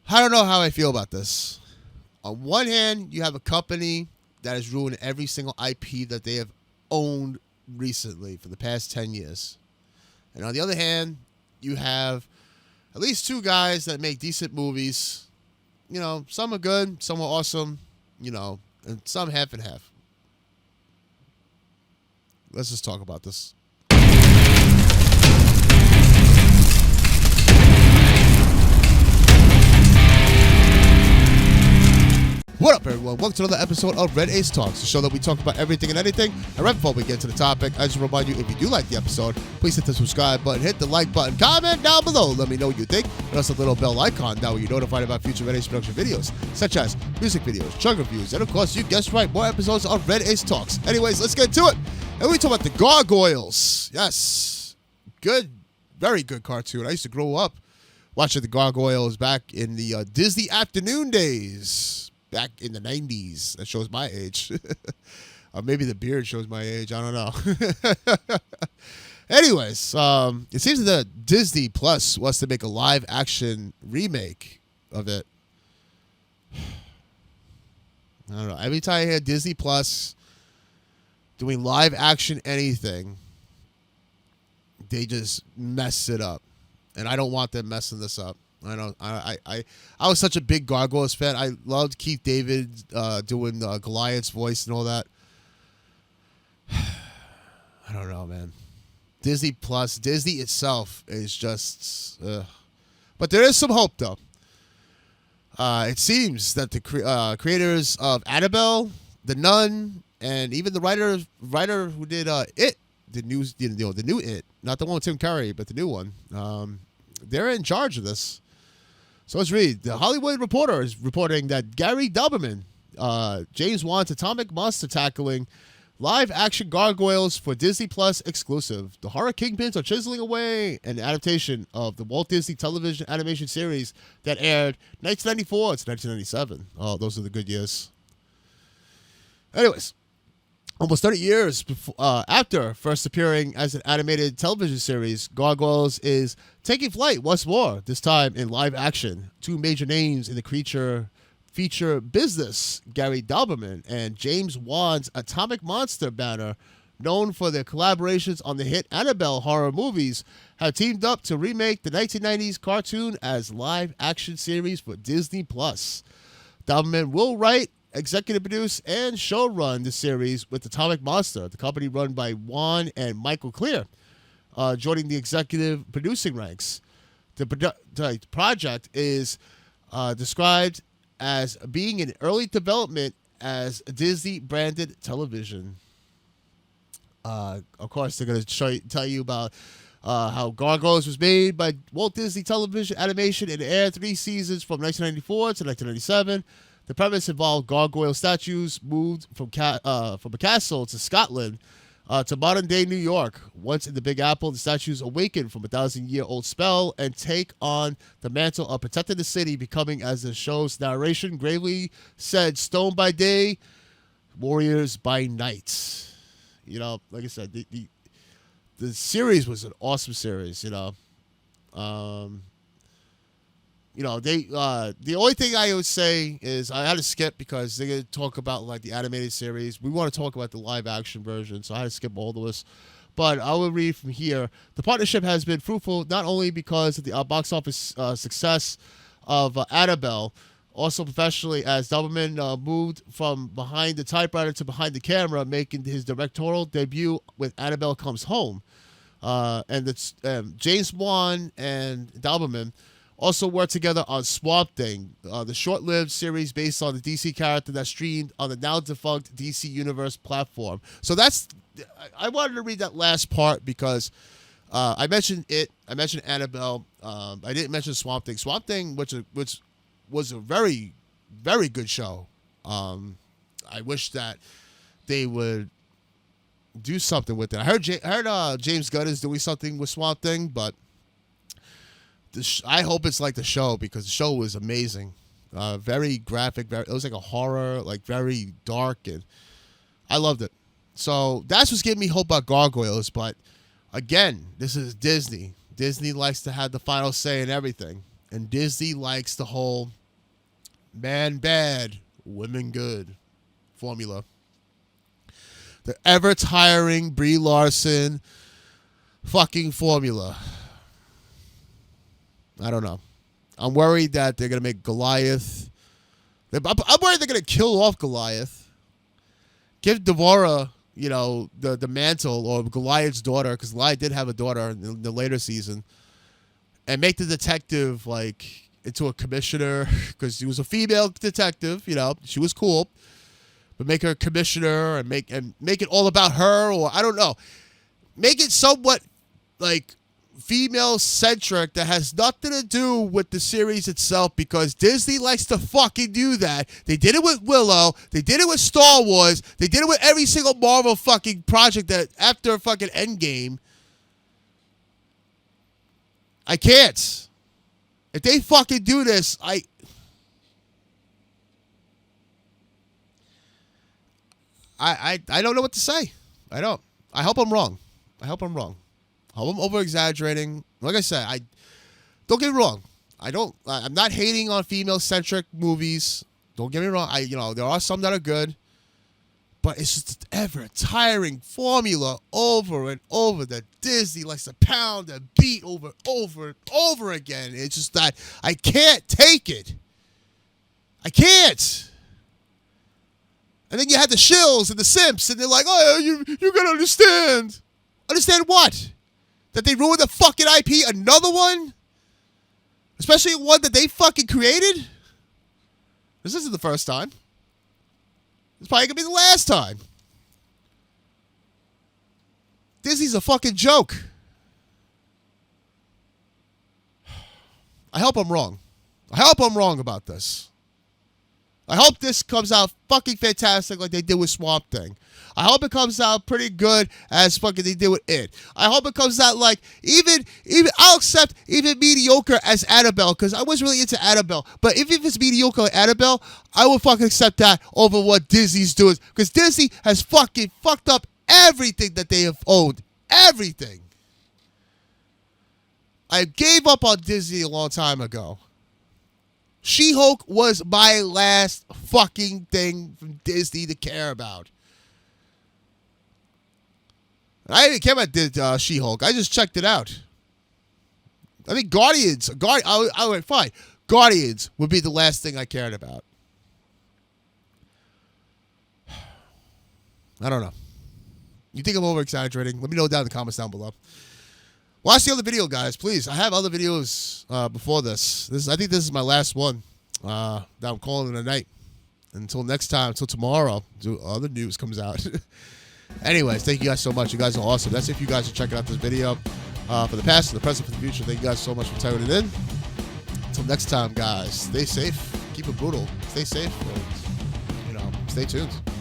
I don't know how I feel about this. On one hand, you have a company that has ruined every single IP that they have owned recently for the past 10 years. And on the other hand, you have at least two guys that make decent movies. Some are good, some are awesome, and some half and half. Let's just talk about this. What up, everyone? Welcome to another episode of Red Ace Talks, the show that we talk about everything and anything. And right before we get to the topic, I just remind you, if you do like the episode, please hit the subscribe button, hit the like button, comment down below. Let me know what you think. And also the little bell icon, that way you're notified about future Red Ace production videos, such as music videos, chug reviews, and of course, you guessed right, more episodes of Red Ace Talks. Anyways, let's get to it. And we talk about the Gargoyles. Yes. Good, very good cartoon. I used to grow up watching the Gargoyles back in the Disney afternoon days. Back in the 90s. That shows my age. Or maybe the beard shows my age. I don't know. Anyways, it seems that Disney Plus wants to make a live action remake of it. I don't know. Every time I hear Disney Plus doing live action anything, they just mess it up. And I don't want them messing this up. I was such a big Gargoyles fan. I loved Keith David doing Goliath's voice and all that. I don't know, man. Disney Plus, Disney itself is just... But there is some hope, though. It seems that the creators of Annabelle, The Nun, and even the writer who did It, the new It, not the one with Tim Curry, but the new one, they're in charge of this. So let's read. The Hollywood Reporter is reporting that Gary Doberman, James Wan's atomic monster tackling live-action Gargoyles for Disney Plus exclusive. The horror kingpins are chiseling away an adaptation of the Walt Disney television animation series that aired 1994 to 1997. Oh, those are the good years. Anyways, almost 30 years after first appearing as an animated television series, Gargoyles is taking flight once more, this time in live action. Two major names in the creature feature business, Gary Doberman and James Wan's Atomic Monster banner, known for their collaborations on the hit Annabelle horror movies, have teamed up to remake the 1990s cartoon as live action series for Disney Plus. Doberman will write, executive produce, and showrun the series with Atomic Monster, the company run by Wan and Michael Clear, joining the executive producing ranks. The project is described as being in early development as Disney-branded television. Of course, they're going to tell you about how Gargoyles was made by Walt Disney Television Animation and aired 3 seasons from 1994 to 1997. The premise involved gargoyle statues moved from a castle to Scotland to modern-day New York. Once in the Big Apple, the statues awaken from a 1,000-year-old spell and take on the mantle of protecting the city, becoming, as the show's narration gravely said, stone by day, warriors by night. Like I said, the series was an awesome series, the only thing I would say is I had to skip because they're going to talk about like the animated series. We want to talk about the live action version, so I had to skip all of this. But I will read from here. The partnership has been fruitful not only because of the box office success of Annabelle, also professionally, as Doberman moved from behind the typewriter to behind the camera, making his directorial debut with Annabelle Comes Home. And it's James Wan and Doberman also worked together on Swamp Thing, the short-lived series based on the DC character that streamed on the now-defunct DC Universe platform. So I wanted to read that last part because I mentioned it. I mentioned Annabelle. I didn't mention Swamp Thing. Swamp Thing, which was a very, very good show. I wish that they would do something with it. I heard James Gunn is doing something with Swamp Thing, but I hope it's like the show because the show was amazing. Very graphic. It was like a horror, like very dark, and I loved it. So that's what's giving me hope about Gargoyles. But again, this is Disney. Disney likes to have the final say in everything. And Disney likes the whole man bad, women good formula. The ever-tiring Brie Larson fucking formula. I don't know. I'm worried that they're going to make Goliath. I'm worried they're going to kill off Goliath. Give Devorah, the mantle, or Goliath's daughter, because Goliath did have a daughter in the later season, and make the detective, into a commissioner, because she was a female detective, she was cool. But make her a commissioner and make it all about her, or I don't know. Make it somewhat female centric that has nothing to do with the series itself, because Disney likes to fucking do that. They did it with Willow. They did it with Star Wars. They did it with every single Marvel fucking project that after fucking Endgame. I can't. If they fucking do this, I don't know what to say. I don't. I hope I'm wrong. I hope I'm over-exaggerating. Like I said, don't get me wrong. I'm not hating on female-centric movies. Don't get me wrong. There are some that are good. But it's just an ever-tiring formula over and over that Disney likes to pound and beat over and over again. It's just that I can't take it. I can't. And then you had the shills and the simps, and they're like, oh, you're going to understand. Understand what? That they ruined the fucking IP? Another one? Especially one that they fucking created? This isn't the first time. It's probably going to be the last time. Disney's a fucking joke. I hope I'm wrong. I hope I'm wrong about this. I hope this comes out fucking fantastic like they did with Swamp Thing. I hope it comes out pretty good as fucking they did with It. I hope it comes out even I'll accept even mediocre as Annabelle, because I was really into Annabelle. But if it's mediocre like Annabelle, I will fucking accept that over what Disney's doing, because Disney has fucking fucked up everything that they have owned. Everything. I gave up on Disney a long time ago. She-Hulk was my last fucking thing from Disney to care about. I didn't care about She-Hulk. I just checked it out. I think Guardians. I went fine. Guardians would be the last thing I cared about. I don't know. You think I'm over-exaggerating? Let me know down in the comments down below. Watch the other video, guys, please. I have other videos before this. I think this is my last one that I'm calling it a night. Until next time, until tomorrow, other news comes out. Anyways, thank you guys so much. You guys are awesome. That's if you guys are checking out this video for the past, for the present, for the future. Thank you guys so much for tuning in. Until next time, guys, stay safe. Keep it brutal. Stay safe. And, stay tuned.